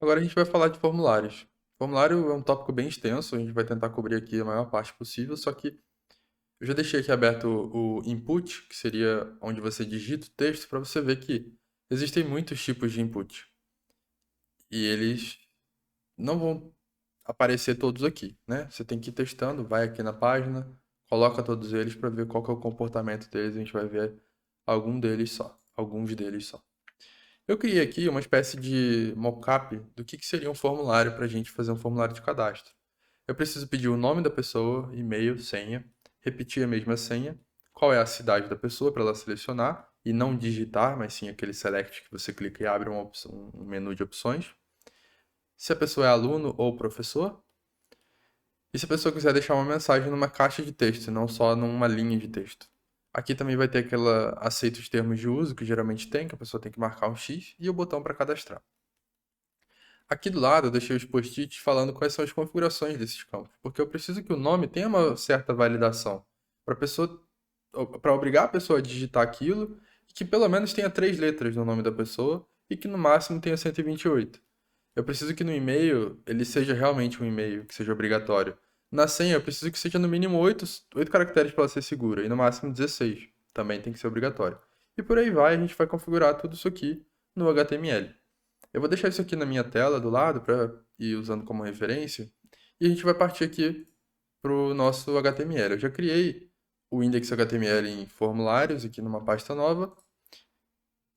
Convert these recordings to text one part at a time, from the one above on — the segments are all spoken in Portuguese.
Agora a gente vai falar de formulários. Formulário é um tópico bem extenso, a gente vai tentar cobrir aqui a maior parte possível, só que eu já deixei aqui aberto o input, que seria onde você digita o texto, para você ver que existem muitos tipos de input. E eles não vão aparecer todos aqui, né? Você tem que ir testando, vai aqui na página, coloca todos eles para ver qual que é o comportamento deles, a gente vai ver alguns deles só. Eu criei aqui uma espécie de mockup do que seria um formulário para a gente fazer um formulário de cadastro. Eu preciso pedir o nome da pessoa, e-mail, senha, repetir a mesma senha, qual é a cidade da pessoa para ela selecionar e não digitar, mas sim aquele select que você clica e abre um menu de opções. Se a pessoa é aluno ou professor. E se a pessoa quiser deixar uma mensagem numa caixa de texto, não só numa linha de texto. Aqui também vai ter aquela aceita os termos de uso, que geralmente tem, que a pessoa tem que marcar um X, e o botão para cadastrar. Aqui do lado eu deixei os post-its falando quais são as configurações desses campos, porque eu preciso que o nome tenha uma certa validação para pessoa, para obrigar a pessoa a digitar aquilo e que pelo menos tenha 3 letras no nome da pessoa e que no máximo tenha 128. Eu preciso que no e-mail ele seja realmente um e-mail, que seja obrigatório. Na senha eu preciso que seja no mínimo 8 caracteres para ela ser segura e no máximo 16. Também tem que ser obrigatório. E por aí vai, a gente vai configurar tudo isso aqui no HTML. Eu vou deixar isso aqui na minha tela do lado para ir usando como referência. E a gente vai partir aqui para o nosso HTML. Eu já criei o index HTML em formulários aqui numa pasta nova.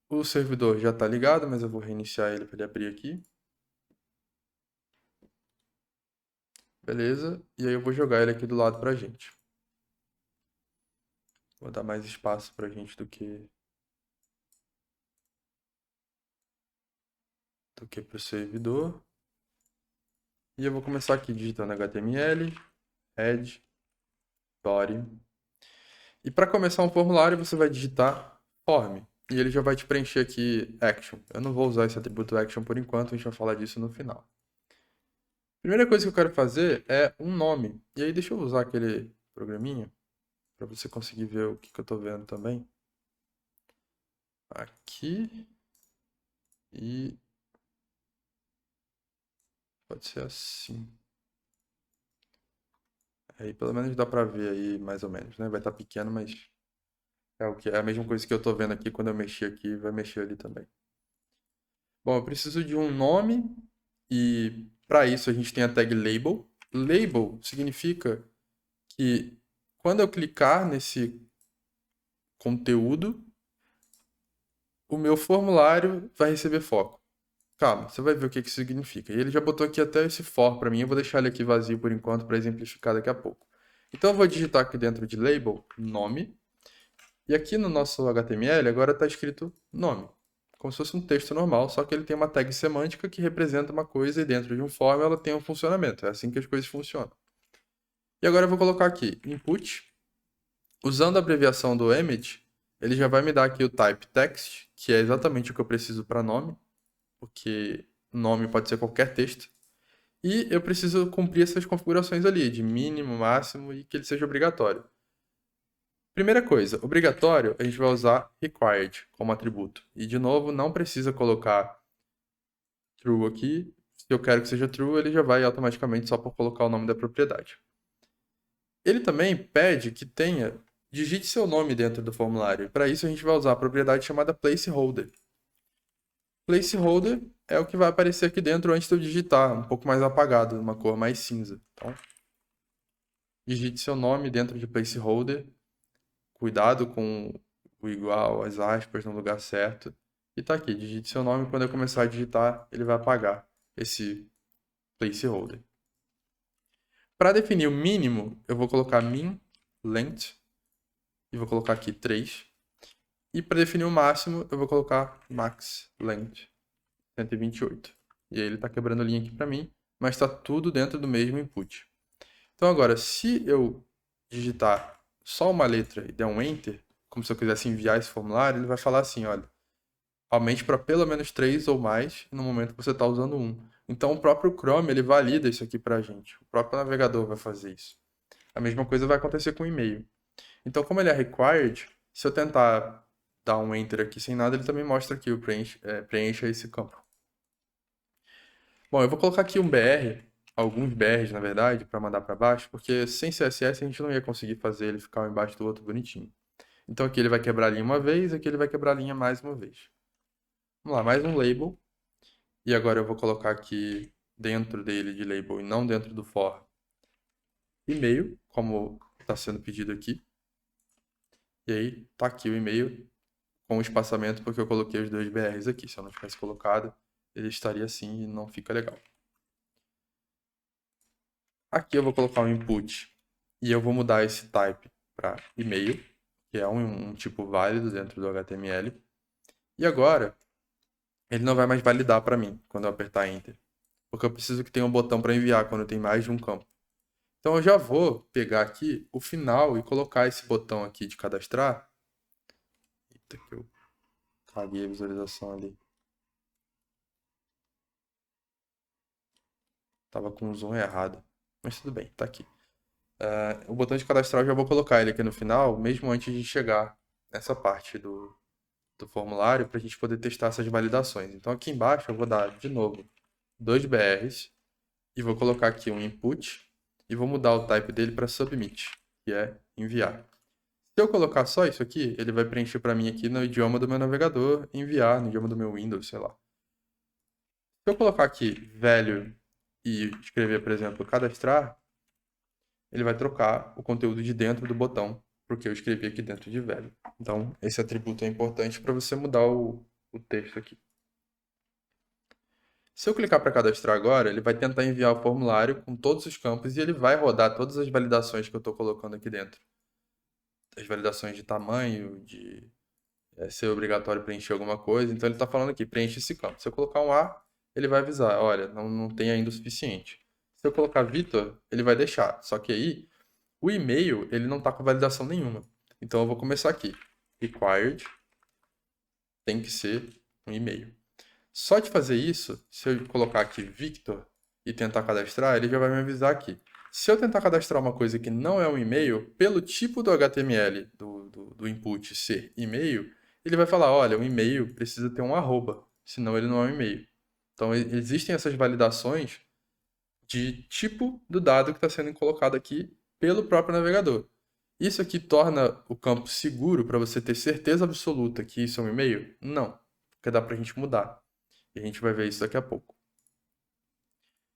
O servidor já está ligado, mas eu vou reiniciar ele para ele abrir aqui. Beleza? E aí eu vou jogar ele aqui do lado para a gente. Vou dar mais espaço para a gente do que para o servidor. E eu vou começar aqui digitando HTML, head, body. E para começar um formulário, você vai digitar form. E ele já vai te preencher aqui action. Eu não vou usar esse atributo action por enquanto, a gente vai falar disso no final. Primeira coisa que eu quero fazer é um nome. E aí deixa eu usar aquele programinha para você conseguir ver o que eu estou vendo também. Aqui e pode ser assim. Aí pelo menos dá para ver aí mais ou menos, né? Vai estar pequeno, mas é a mesma coisa que eu estou vendo aqui quando eu mexer aqui, vai mexer ali também. Bom, eu preciso de um nome e para isso a gente tem a tag label. Label significa que quando eu clicar nesse conteúdo, o meu formulário vai receber foco. Calma, você vai ver o que isso significa. E ele já botou aqui até esse for para mim, eu vou deixar ele aqui vazio por enquanto para exemplificar daqui a pouco. Então eu vou digitar aqui dentro de label nome, e aqui no nosso HTML agora está escrito nome, como se fosse um texto normal, só que ele tem uma tag semântica que representa uma coisa e dentro de um form ela tem um funcionamento. É assim que as coisas funcionam. E agora eu vou colocar aqui input. Usando a abreviação do image, ele já vai me dar aqui o type text, que é exatamente o que eu preciso para nome, porque nome pode ser qualquer texto. E eu preciso cumprir essas configurações ali, de mínimo, máximo e que ele seja obrigatório. Primeira coisa, obrigatório, a gente vai usar required como atributo. E de novo, não precisa colocar true aqui. Se eu quero que seja true, ele já vai automaticamente só por colocar o nome da propriedade. Ele também pede que digite seu nome dentro do formulário. E para isso a gente vai usar a propriedade chamada placeholder. Placeholder é o que vai aparecer aqui dentro antes de eu digitar, um pouco mais apagado, uma cor mais cinza. Então, digite seu nome dentro de placeholder. Cuidado com o igual, as aspas no lugar certo. E tá aqui, digite seu nome. Quando eu começar a digitar, ele vai apagar esse placeholder. Para definir o mínimo, eu vou colocar min length e vou colocar aqui 3. E para definir o máximo, eu vou colocar max length 128. E aí ele está quebrando a linha aqui para mim, mas está tudo dentro do mesmo input. Então agora, se eu digitar só uma letra e der um enter, como se eu quisesse enviar esse formulário, ele vai falar assim, olha, aumente para pelo menos 3 ou mais no momento que você está usando um. Então o próprio Chrome ele valida isso aqui para a gente. O próprio navegador vai fazer isso. A mesma coisa vai acontecer com o e-mail. Então, como ele é required, se eu tentar dar um enter aqui sem nada, ele também mostra aqui o preencha esse campo. Bom, eu vou colocar aqui um BR, alguns BRs, na verdade, para mandar para baixo, porque sem CSS a gente não ia conseguir fazer ele ficar um embaixo do outro bonitinho. Então aqui ele vai quebrar a linha uma vez, aqui ele vai quebrar a linha mais uma vez. Vamos lá, mais um label. E agora eu vou colocar aqui dentro dele de label e não dentro do for e-mail, como está sendo pedido aqui. E aí tá aqui o e-mail com o espaçamento porque eu coloquei os dois BRs aqui. Se eu não tivesse colocado, ele estaria assim e não fica legal. Aqui eu vou colocar um input e eu vou mudar esse type para e-mail, que é um tipo válido dentro do HTML. E agora ele não vai mais validar para mim quando eu apertar Enter, porque eu preciso que tenha um botão para enviar quando tem mais de um campo. Então eu já vou pegar aqui o final e colocar esse botão aqui de cadastrar. Eita, que eu caguei a visualização ali. Tava com o zoom errado. Mas tudo bem, tá aqui. O botão de cadastrar eu já vou colocar ele aqui no final, mesmo antes de chegar nessa parte do formulário, para a gente poder testar essas validações. Então aqui embaixo eu vou dar de novo dois BRs e vou colocar aqui um input e vou mudar o type dele para submit, que é enviar. Se eu colocar só isso aqui, ele vai preencher para mim aqui no idioma do meu navegador, enviar no idioma do meu Windows, sei lá. Se eu colocar aqui value e escrever, por exemplo, cadastrar, ele vai trocar o conteúdo de dentro do botão, porque eu escrevi aqui dentro de value. Então, esse atributo é importante para você mudar o texto aqui. Se eu clicar para cadastrar agora, ele vai tentar enviar o formulário com todos os campos e ele vai rodar todas as validações que eu estou colocando aqui dentro. As validações de tamanho, de ser obrigatório preencher alguma coisa. Então ele está falando aqui, preenche esse campo. Se eu colocar um A, ele vai avisar, olha, não tem ainda o suficiente. Se eu colocar Vitor, ele vai deixar. Só que aí, o e-mail, ele não está com validação nenhuma. Então eu vou começar aqui. Required tem que ser um e-mail. Só de fazer isso, se eu colocar aqui Victor e tentar cadastrar, ele já vai me avisar aqui. Se eu tentar cadastrar uma coisa que não é um e-mail, pelo tipo do HTML do input ser e-mail, ele vai falar, olha, um e-mail precisa ter um arroba, senão ele não é um e-mail. Então, existem essas validações de tipo do dado que está sendo colocado aqui pelo próprio navegador. Isso aqui torna o campo seguro para você ter certeza absoluta que isso é um e-mail? Não, porque dá para a gente mudar. E a gente vai ver isso daqui a pouco.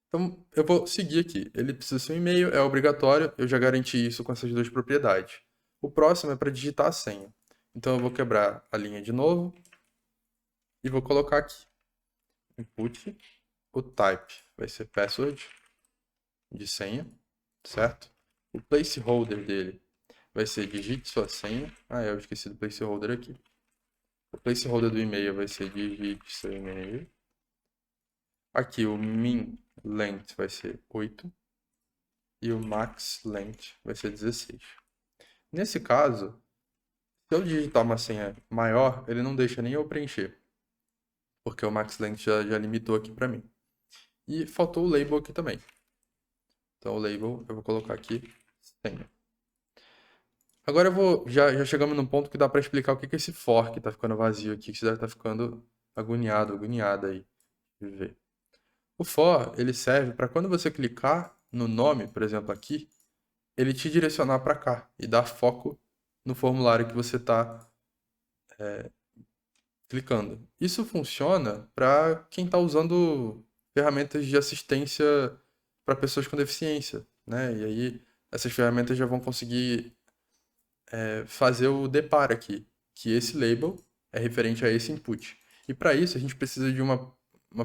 Então, eu vou seguir aqui. Ele precisa ser um e-mail, é obrigatório, eu já garanti isso com essas duas propriedades. O próximo é para digitar a senha. Então, eu vou quebrar a linha de novo e vou colocar aqui. Input, o type vai ser password de senha, certo? O placeholder dele vai ser digite sua senha. Ah, eu esqueci do placeholder aqui. O placeholder do e-mail vai ser digite seu e-mail. Aqui o min length vai ser 8 e o max length vai ser 16. Nesse caso, se eu digitar uma senha maior, ele não deixa nem eu preencher, porque o max length já limitou aqui para mim. E faltou o label aqui também. Então o label eu vou colocar aqui senha. Agora já chegamos num ponto que dá para explicar o que é esse for que está ficando vazio aqui, que você deve estar ficando agoniada aí de ver. O for, ele serve para quando você clicar no nome, por exemplo, aqui, ele te direcionar para cá e dar foco no formulário que você está clicando. Isso funciona para quem está usando ferramentas de assistência para pessoas com deficiência, né? E aí essas ferramentas já vão conseguir fazer o deparo aqui, que esse label é referente a esse input. E para isso a gente precisa de uma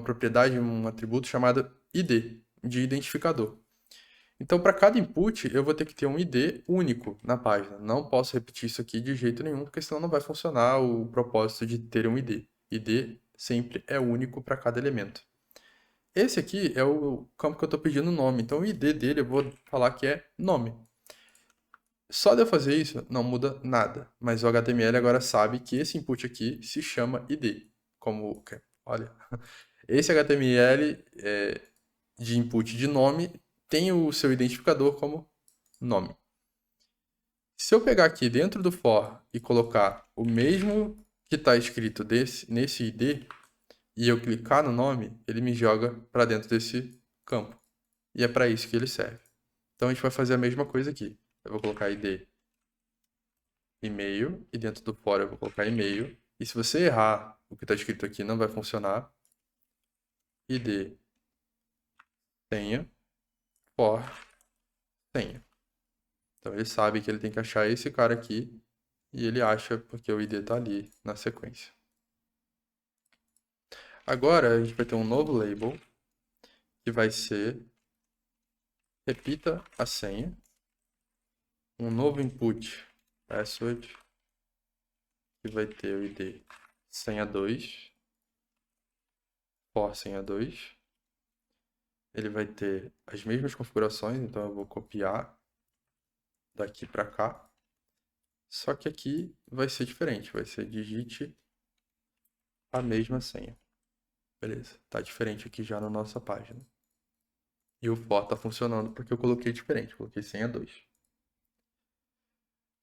propriedade, um atributo chamado ID, de identificador. Então, para cada input, eu vou ter que ter um ID único na página. Não posso repetir isso aqui de jeito nenhum, porque senão não vai funcionar o propósito de ter um ID. ID sempre é único para cada elemento. Esse aqui é o campo que eu estou pedindo nome. Então, o ID dele eu vou falar que é nome. Só de eu fazer isso não muda nada, mas o HTML agora sabe que esse input aqui se chama ID. Como, olha, esse HTML de input de nome tem o seu identificador como nome. Se eu pegar aqui dentro do for e colocar o mesmo que está escrito nesse ID e eu clicar no nome, ele me joga para dentro desse campo. E é para isso que ele serve. Então a gente vai fazer a mesma coisa aqui. Eu vou colocar ID e-mail, e dentro do for eu vou colocar e-mail. E se você errar o que está escrito aqui, não vai funcionar. ID, senha, for, senha. Então ele sabe que ele tem que achar esse cara aqui, e ele acha porque o ID está ali na sequência. Agora a gente vai ter um novo label, que vai ser repita a senha, um novo input password, que vai ter o ID senha 2, for senha 2. Ele vai ter as mesmas configurações, então eu vou copiar daqui para cá. Só que aqui vai ser diferente, vai ser digite a mesma senha. Beleza, tá diferente aqui já na nossa página. E o for tá funcionando porque eu coloquei diferente, coloquei senha 2. O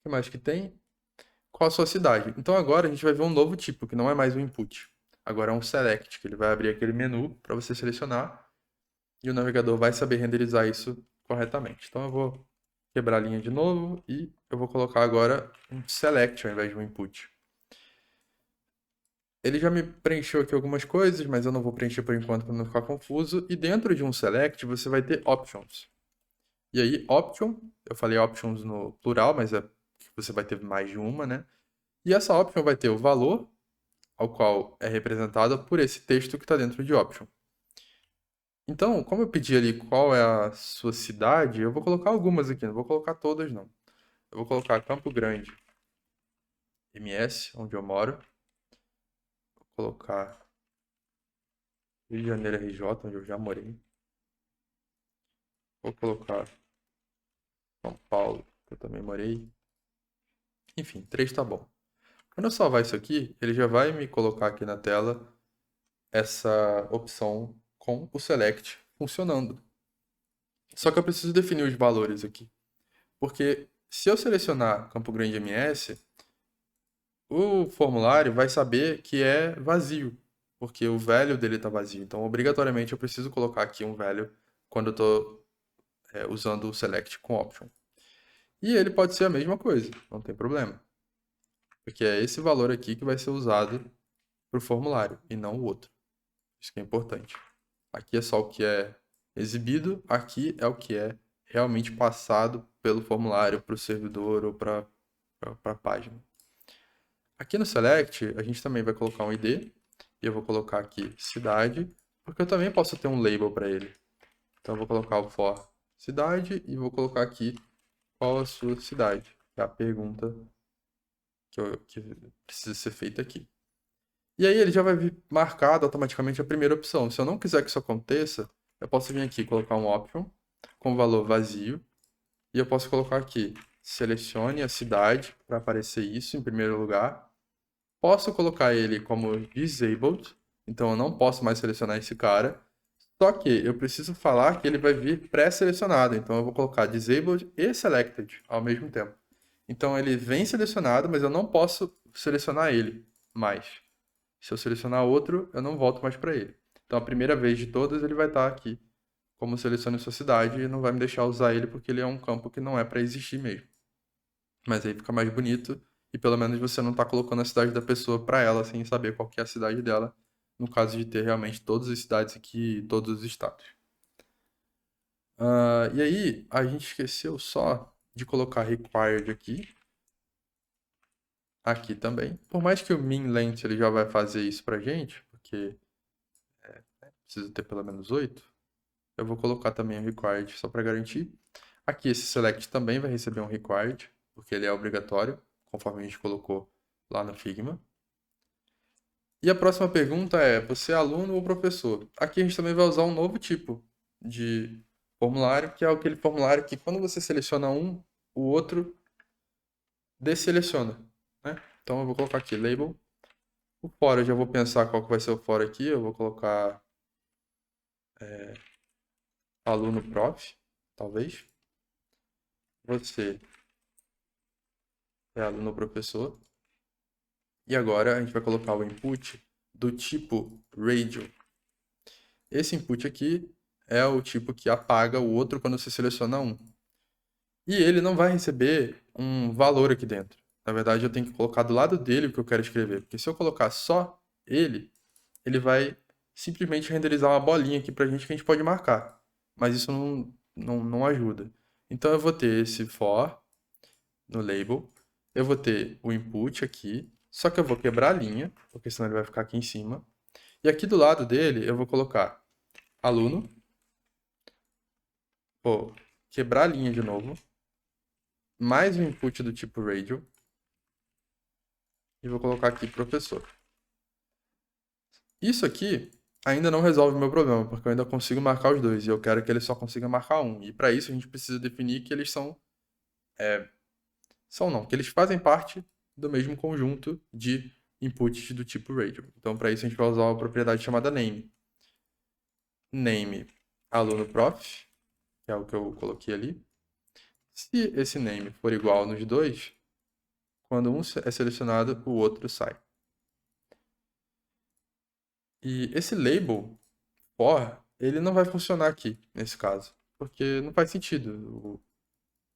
que mais que tem? Qual a sua cidade? Então agora a gente vai ver um novo tipo, que não é mais um input. Agora é um select, que ele vai abrir aquele menu para você selecionar e o navegador vai saber renderizar isso corretamente. Então eu vou quebrar a linha de novo e eu vou colocar agora um select ao invés de um input. Ele já me preencheu aqui algumas coisas, mas eu não vou preencher por enquanto para não ficar confuso. E dentro de um select você vai ter options. E aí, option, eu falei options no plural, mas é que você vai ter mais de uma, né? E essa option vai ter o valor, ao qual é representado por esse texto que está dentro de option. Então, como eu pedi ali qual é a sua cidade, eu vou colocar algumas aqui, não vou colocar todas não. Eu vou colocar Campo Grande, MS, onde eu moro. Vou colocar Rio de Janeiro, RJ, onde eu já morei. Vou colocar São Paulo, que eu também morei. Enfim, 3 tá bom. Quando eu salvar isso aqui, ele já vai me colocar aqui na tela essa opção com o select funcionando. Só que eu preciso definir os valores aqui. Porque se eu selecionar Campo Grande MS, o formulário vai saber que é vazio, porque o value dele está vazio. Então, obrigatoriamente, eu preciso colocar aqui um value quando eu estou usando o select com option. E ele pode ser a mesma coisa, não tem problema. Porque é esse valor aqui que vai ser usado para o formulário e não o outro. Isso que é importante. Aqui é só o que é exibido, aqui é o que é realmente passado pelo formulário para o servidor ou para a página. Aqui no Select, a gente também vai colocar um ID, e eu vou colocar aqui cidade, porque eu também posso ter um label para ele. Então eu vou colocar o for cidade e vou colocar aqui qual a sua cidade, que é a pergunta que precisa ser feita aqui. E aí ele já vai vir marcado automaticamente a primeira opção. Se eu não quiser que isso aconteça, eu posso vir aqui e colocar um option com valor vazio, e eu posso colocar aqui, selecione a cidade para aparecer isso em primeiro lugar. Posso colocar ele como disabled, então eu não posso mais selecionar esse cara. Só que eu preciso falar que ele vai vir pré-selecionado, então eu vou colocar disabled e selected ao mesmo tempo. Então ele vem selecionado, mas eu não posso selecionar ele mais. Se eu selecionar outro, eu não volto mais para ele. Então a primeira vez de todas ele vai estar aqui como selecione sua cidade e não vai me deixar usar ele porque ele é um campo que não é para existir mesmo. Mas aí fica mais bonito e pelo menos você não está colocando a cidade da pessoa para ela sem saber qual que é a cidade dela, no caso de ter realmente todas as cidades aqui, todos os estados. E aí, a gente esqueceu só de colocar required aqui também. Por mais que o min length ele já vai fazer isso pra gente, porque precisa ter pelo menos 8, eu vou colocar também o required só para garantir. Aqui esse select também vai receber um required, porque ele é obrigatório, conforme a gente colocou lá no Figma. E a próxima pergunta é: você é aluno ou professor? Aqui a gente também vai usar um novo tipo de formulário, que é aquele formulário que quando você seleciona um, o outro desseleciona, né? Então eu vou colocar aqui label. O for eu já vou pensar qual que vai ser o for aqui. Eu vou colocar aluno prof, talvez. Você é aluno ou professor. E agora a gente vai colocar o input do tipo radio. Esse input aqui é o tipo que apaga o outro quando você seleciona um. E ele não vai receber um valor aqui dentro. Na verdade, eu tenho que colocar do lado dele o que eu quero escrever. Porque se eu colocar só ele vai simplesmente renderizar uma bolinha aqui pra gente que a gente pode marcar. Mas isso não ajuda. Então eu vou ter esse for no label. Eu vou ter o input aqui. Só que eu vou quebrar a linha, porque senão ele vai ficar aqui em cima. E aqui do lado dele eu vou colocar aluno. Vou quebrar a linha de novo. Mais um input do tipo radio. E vou colocar aqui professor. Isso aqui ainda não resolve o meu problema, porque eu ainda consigo marcar os dois. E eu quero que ele só consiga marcar um. E para isso a gente precisa definir que eles são. São não, que eles fazem parte do mesmo conjunto de inputs do tipo radio. Então, para isso a gente vai usar uma propriedade chamada name. Name aluno prof, que é o que eu coloquei ali. Se esse name for igual nos dois, quando um é selecionado, o outro sai. E esse label for, ele não vai funcionar aqui, nesse caso, porque não faz sentido.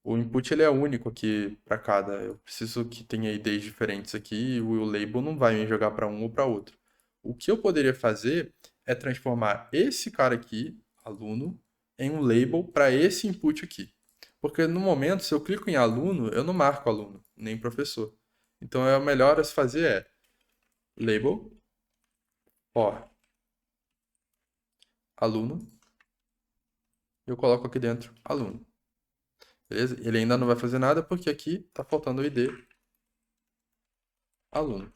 O input ele é único aqui para cada. Eu preciso que tenha IDs diferentes aqui e o label não vai me jogar para um ou para outro. O que eu poderia fazer é transformar esse cara aqui, aluno, em um label para esse input aqui. Porque no momento, se eu clico em aluno, eu não marco aluno, nem professor. Então, o melhor a se fazer é label, for aluno, e eu coloco aqui dentro aluno. Beleza? Ele ainda não vai fazer nada porque aqui está faltando o ID aluno.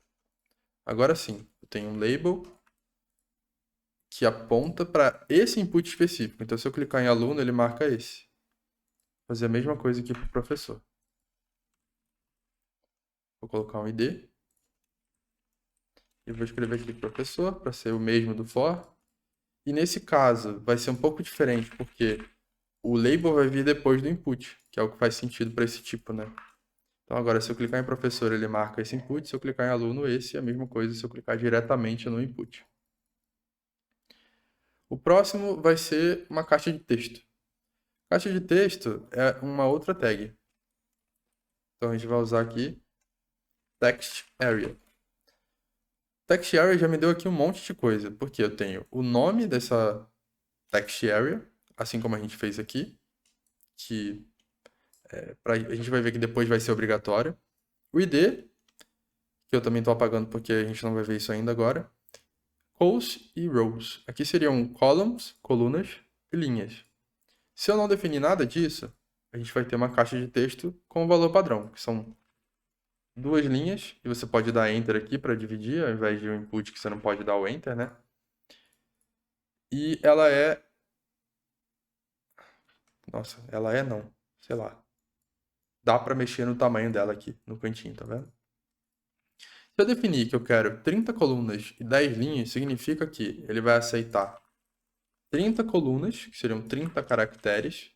Agora sim, eu tenho um label que aponta para esse input específico. Então, se eu clicar em aluno, ele marca esse. Vou fazer a mesma coisa aqui para o professor. Vou colocar um ID. E vou escrever aqui professor, para ser o mesmo do for. E nesse caso, vai ser um pouco diferente, porque o label vai vir depois do input, que é o que faz sentido para esse tipo, né? Então, agora, se eu clicar em professor, ele marca esse input. Se eu clicar em aluno, esse é a mesma coisa se eu clicar diretamente no input. O próximo vai ser uma caixa de texto. Caixa de texto é uma outra tag. Então a gente vai usar aqui text area. Text area já me deu aqui um monte de coisa, porque eu tenho o nome dessa text area, assim como a gente fez aqui, que a gente vai ver que depois vai ser obrigatório. O ID, que eu também estou apagando porque a gente não vai ver isso ainda agora. Rows e rows. Aqui seriam columns, colunas e linhas. Se eu não definir nada disso, a gente vai ter uma caixa de texto com o valor padrão, que são duas linhas, e você pode dar Enter aqui para dividir, ao invés de um input que você não pode dar o Enter, né? E ela é... Nossa, ela é não. Sei lá. Dá para mexer no tamanho dela aqui, no cantinho, tá vendo? Se eu definir que eu quero 30 colunas e 10 linhas, significa que ele vai aceitar 30 colunas, que seriam 30 caracteres,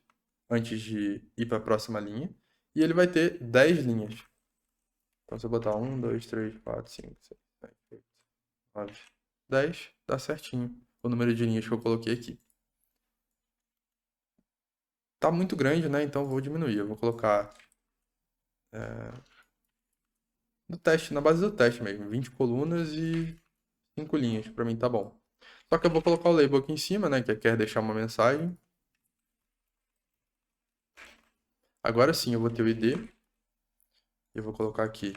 antes de ir para a próxima linha, e ele vai ter 10 linhas. Então, se eu botar 1, 2, 3, 4, 5, 6, 7, 8, 9, 10, dá certinho o número de linhas que eu coloquei aqui. Tá muito grande, né? Então eu vou diminuir. Eu vou colocar no teste, na base do teste mesmo, 20 colunas e 5 linhas. Para mim tá bom. Só que eu vou colocar o label aqui em cima, né? Que quer deixar uma mensagem. Agora sim eu vou ter o ID. Eu vou colocar aqui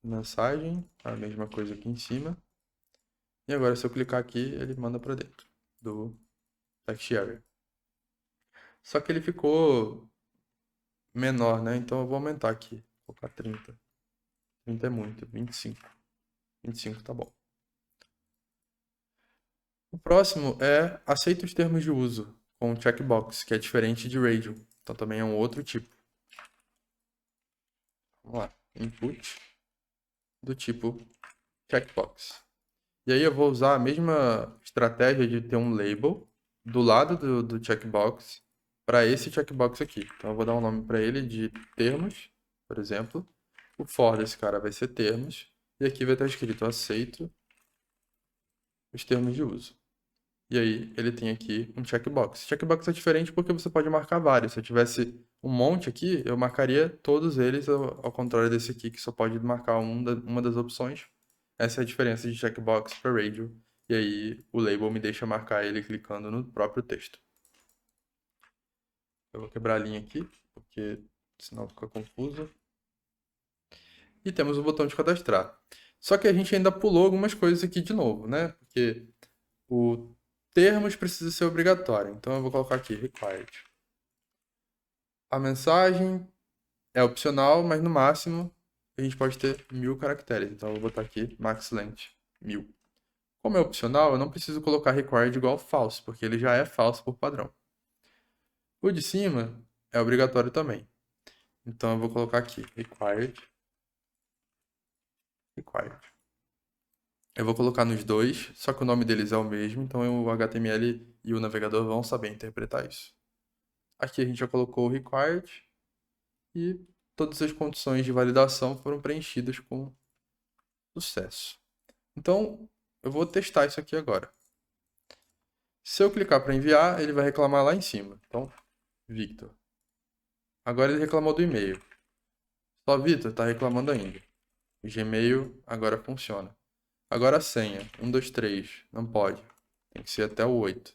mensagem, a mesma coisa aqui em cima. E agora se eu clicar aqui, ele manda para dentro do text area. Só que ele ficou menor, né? Então eu vou aumentar aqui. Vou colocar 30. 30 é muito. 25. 25 tá bom. O próximo é aceita os termos de uso com checkbox, que é diferente de radio. Então também é um outro tipo. Vamos lá. Input do tipo checkbox. E aí eu vou usar a mesma estratégia de ter um label do lado do checkbox para esse checkbox aqui. Então eu vou dar um nome para ele de termos, por exemplo. O for desse cara vai ser termos. E aqui vai estar escrito aceito os termos de uso. E aí ele tem aqui um checkbox. Checkbox é diferente porque você pode marcar vários. Se eu tivesse um monte aqui, eu marcaria todos eles, ao contrário desse aqui, que só pode marcar uma das opções. Essa é a diferença de checkbox para radio. E aí o label me deixa marcar ele clicando no próprio texto. Eu vou quebrar a linha aqui, porque senão fica confuso. E temos o botão de cadastrar. Só que a gente ainda pulou algumas coisas aqui de novo, né? Porque o termos precisa ser obrigatório. Então eu vou colocar aqui required. A mensagem é opcional, mas no máximo a gente pode ter 1000 caracteres. Então eu vou botar aqui max length 1000. Como é opcional, eu não preciso colocar required igual false, porque ele já é false por padrão. O de cima é obrigatório também. Então eu vou colocar aqui required. Eu vou colocar nos dois, só que o nome deles é o mesmo, então o HTML e o navegador vão saber interpretar isso. Aqui a gente já colocou o required e todas as condições de validação foram preenchidas com sucesso. Então, eu vou testar isso aqui agora. Se eu clicar para enviar, ele vai reclamar lá em cima. Então, Victor. Agora ele reclamou do e-mail. Só Victor está reclamando ainda. O Gmail agora funciona. Agora a senha. 1, 2, 3. Não pode. Tem que ser até o 8.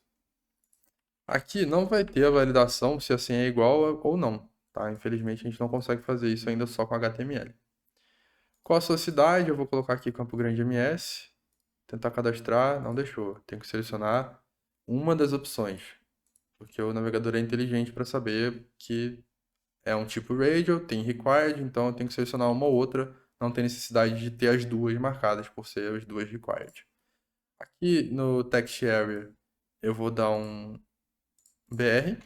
Aqui não vai ter a validação se a senha é igual ou não. Tá? Infelizmente a gente não consegue fazer isso ainda só com HTML. Qual a sua cidade? Eu vou colocar aqui Campo Grande MS. Tentar cadastrar, não deixou. Tenho que selecionar uma das opções, porque o navegador é inteligente para saber que é um tipo radio, tem required, então eu tenho que selecionar uma ou outra. Não tem necessidade de ter as duas marcadas por ser as duas required. Aqui no text area eu vou dar um BR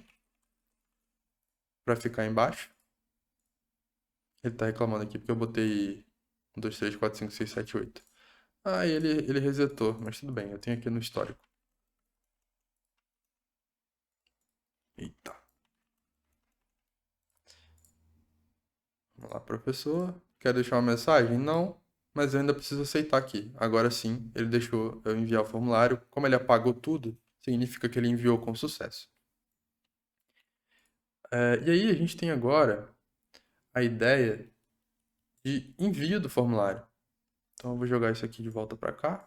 para ficar embaixo. Ele está reclamando aqui porque eu botei 1, 2, 3, 4, 5, 6, 7, 8. Ah, ele resetou, mas tudo bem, eu tenho aqui no histórico. Eita. Vamos lá, professor. Quer deixar uma mensagem? Não, mas eu ainda preciso aceitar aqui. Agora sim, ele deixou eu enviar o formulário. Como ele apagou tudo, significa que ele enviou com sucesso. E aí a gente tem agora a ideia de envio do formulário. Então eu vou jogar isso aqui de volta para cá.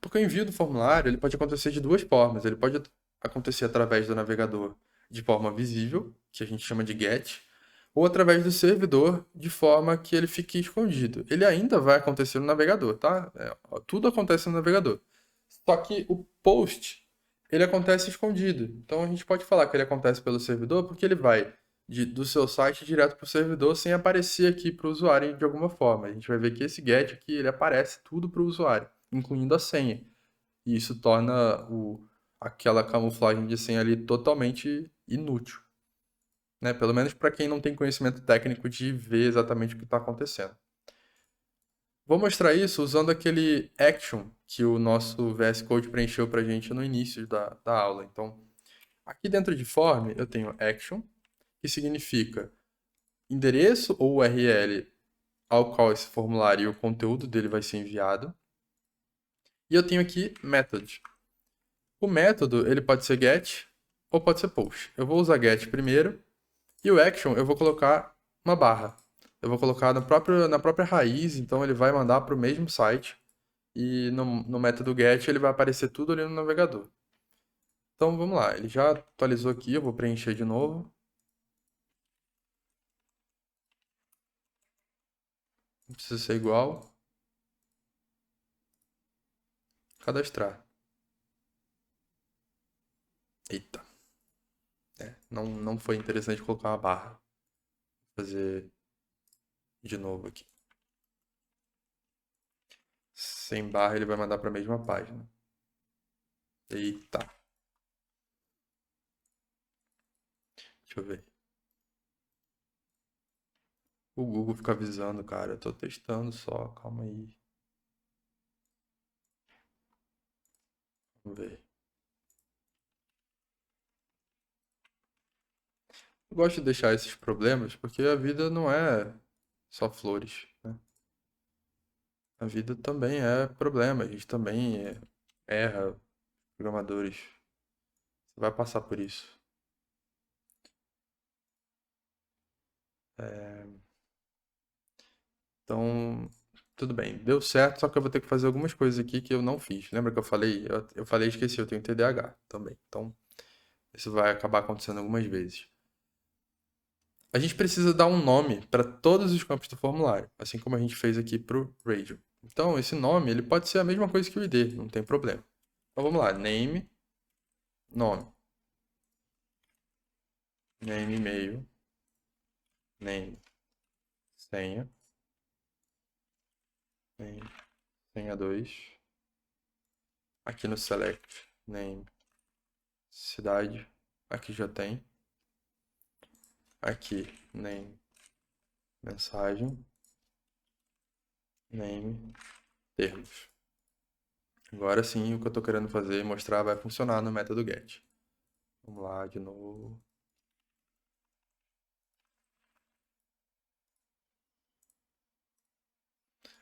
Porque o envio do formulário ele pode acontecer de duas formas. Ele pode acontecer através do navegador de forma visível, que a gente chama de GET, ou através do servidor de forma que ele fique escondido. Ele ainda vai acontecer no navegador, tá? Tudo acontece no navegador. Só que o post, ele acontece escondido. Então a gente pode falar que ele acontece pelo servidor porque ele vai do seu site direto para o servidor sem aparecer aqui para o usuário de alguma forma. A gente vai ver que esse GET aqui, ele aparece tudo para o usuário, incluindo a senha. E isso torna aquela camuflagem de senha ali totalmente inútil, né? Pelo menos para quem não tem conhecimento técnico de ver exatamente o que está acontecendo. Vou mostrar isso usando aquele action que o nosso VS Code preencheu para a gente no início da aula. Então, aqui dentro de form eu tenho action, que significa endereço ou URL ao qual esse formulário e o conteúdo dele vai ser enviado. E eu tenho aqui method. O método ele pode ser get ou pode ser post. Eu vou usar get primeiro e o action eu vou colocar uma barra. Eu vou colocar na própria raiz, então ele vai mandar para o mesmo site. E no método get ele vai aparecer tudo ali no navegador. Então vamos lá, ele já atualizou aqui, eu vou preencher de novo. Não precisa ser igual. Cadastrar. Eita. Não foi interessante colocar uma barra. Vou fazer de novo aqui. Sem barra ele vai mandar para a mesma página. Eita. Deixa eu ver. O Google fica avisando, cara. Eu tô testando só, calma aí. Vamos ver. Eu gosto de deixar esses problemas porque a vida não é só flores, né? A vida também é problema, a gente também erra, programadores. Você vai passar por isso. Então, tudo bem, deu certo, só que eu vou ter que fazer algumas coisas aqui que eu não fiz. Lembra que eu falei? Eu falei e esqueci, eu tenho TDAH também. Então, isso vai acabar acontecendo algumas vezes. A gente precisa dar um nome para todos os campos do formulário, assim como a gente fez aqui para o Radio. Então, esse nome ele pode ser a mesma coisa que o ID, não tem problema. Então, vamos lá, name, nome, name e-mail, name, senha, name, senha 2. Aqui no select, name, cidade, aqui já tem. Aqui, name, mensagem, name, termos. Agora sim, o que eu estou querendo fazer e mostrar vai funcionar no método get. Vamos lá de novo.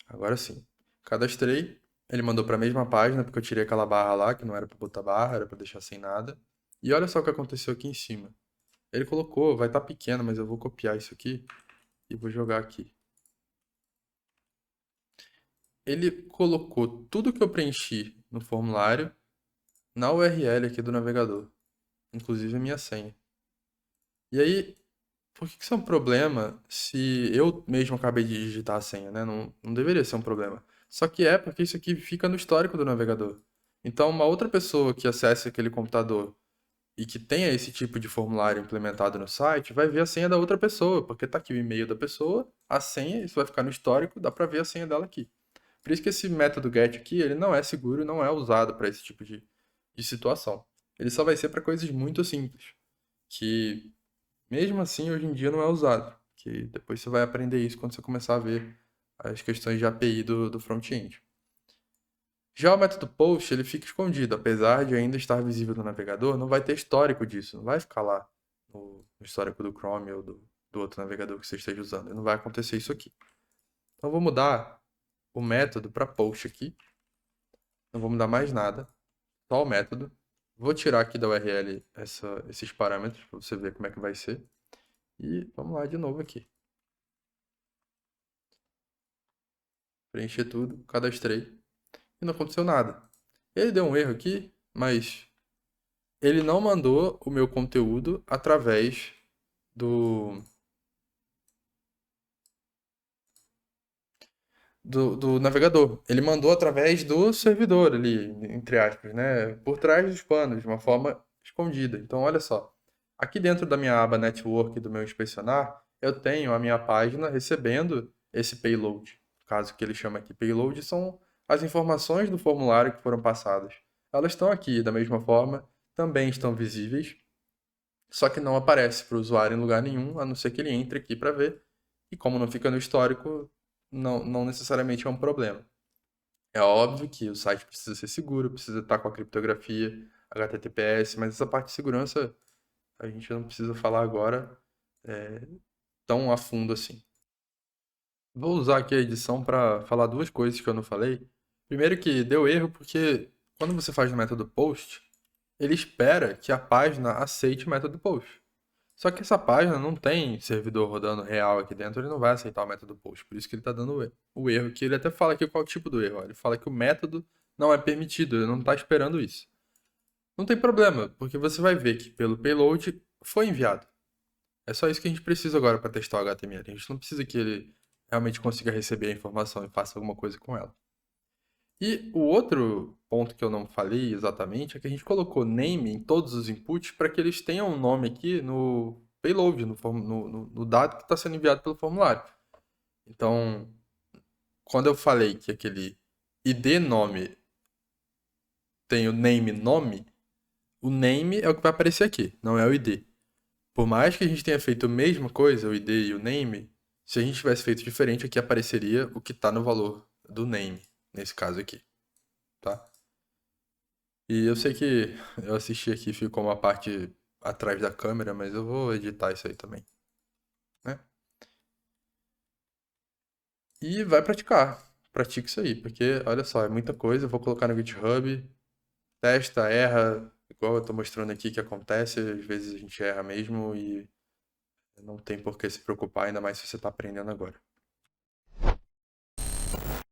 Agora sim. Cadastrei. Ele mandou para a mesma página, porque eu tirei aquela barra lá, que não era para botar barra, era para deixar sem nada. E olha só o que aconteceu aqui em cima. Ele colocou, vai estar pequeno, mas eu vou copiar isso aqui e vou jogar aqui. Ele colocou tudo que eu preenchi no formulário na URL aqui do navegador, inclusive a minha senha. E aí, por que isso é um problema se eu mesmo acabei de digitar a senha, né? Não deveria ser um problema. Só que é porque isso aqui fica no histórico do navegador. Então, uma outra pessoa que acesse aquele computador e que tenha esse tipo de formulário implementado no site vai ver a senha da outra pessoa, porque tá aqui o e-mail da pessoa, a senha, isso vai ficar no histórico, dá para ver a senha dela aqui. Por isso que esse método get aqui, ele não é seguro e não é usado para esse tipo de situação. Ele só vai ser para coisas muito simples, que mesmo assim, hoje em dia não é usado, que depois você vai aprender isso quando você começar a ver as questões de API do front-end. Já o método post, ele fica escondido, apesar de ainda estar visível no navegador, não vai ter histórico disso, não vai ficar lá no histórico do Chrome ou do outro navegador que você esteja usando. Não vai acontecer isso aqui. Então, eu vou mudar o método para post aqui, não vou mudar mais nada, só o método. Vou tirar aqui da URL esses parâmetros para você ver como é que vai ser. E vamos lá de novo aqui. Preencher tudo, cadastrei e não aconteceu nada. Ele deu um erro aqui, mas ele não mandou o meu conteúdo através do, do navegador. Ele mandou através do servidor ali, entre aspas, né? Por trás dos panos, de uma forma escondida. Então, olha só. Aqui dentro da minha aba Network do meu inspecionar, eu tenho a minha página recebendo esse payload. No caso que ele chama aqui payload, são as informações do formulário que foram passadas. Elas estão aqui da mesma forma, também estão visíveis, só que não aparece para o usuário em lugar nenhum, a não ser que ele entre aqui para ver. E como não fica no histórico, não necessariamente é um problema. É óbvio que o site precisa ser seguro, precisa estar com a criptografia HTTPS, mas essa parte de segurança a gente não precisa falar agora tão a fundo assim. Vou usar aqui a edição para falar duas coisas que eu não falei. Primeiro que deu erro porque quando você faz no método post, ele espera que a página aceite o método post. Só que essa página não tem servidor rodando real aqui dentro, ele não vai aceitar o método post. Por isso que ele está dando o erro, que ele até fala aqui qual é o tipo do erro. Ó. Ele fala que o método não é permitido, ele não está esperando isso. Não tem problema, porque você vai ver que pelo payload foi enviado. É só isso que a gente precisa agora para testar o HTML. A gente não precisa que ele realmente consiga receber a informação e faça alguma coisa com ela. E o outro ponto que eu não falei exatamente é que a gente colocou name em todos os inputs para que eles tenham um nome aqui no payload, no dado que está sendo enviado pelo formulário. Então, quando eu falei que aquele ID nome tem o name nome, o name é o que vai aparecer aqui, não é o ID. Por mais que a gente tenha feito a mesma coisa, o ID e o name, se a gente tivesse feito diferente, aqui apareceria o que está no valor do name, nesse caso aqui, tá? E eu sei que eu assisti aqui, ficou uma parte atrás da câmera, mas eu vou editar isso aí também, né? E vai praticar. pratique isso aí, porque olha só, é muita coisa. Eu vou colocar no GitHub, testa, erra, igual eu tô mostrando aqui que acontece, às vezes a gente erra mesmo e não tem por que se preocupar, ainda mais se você tá aprendendo agora.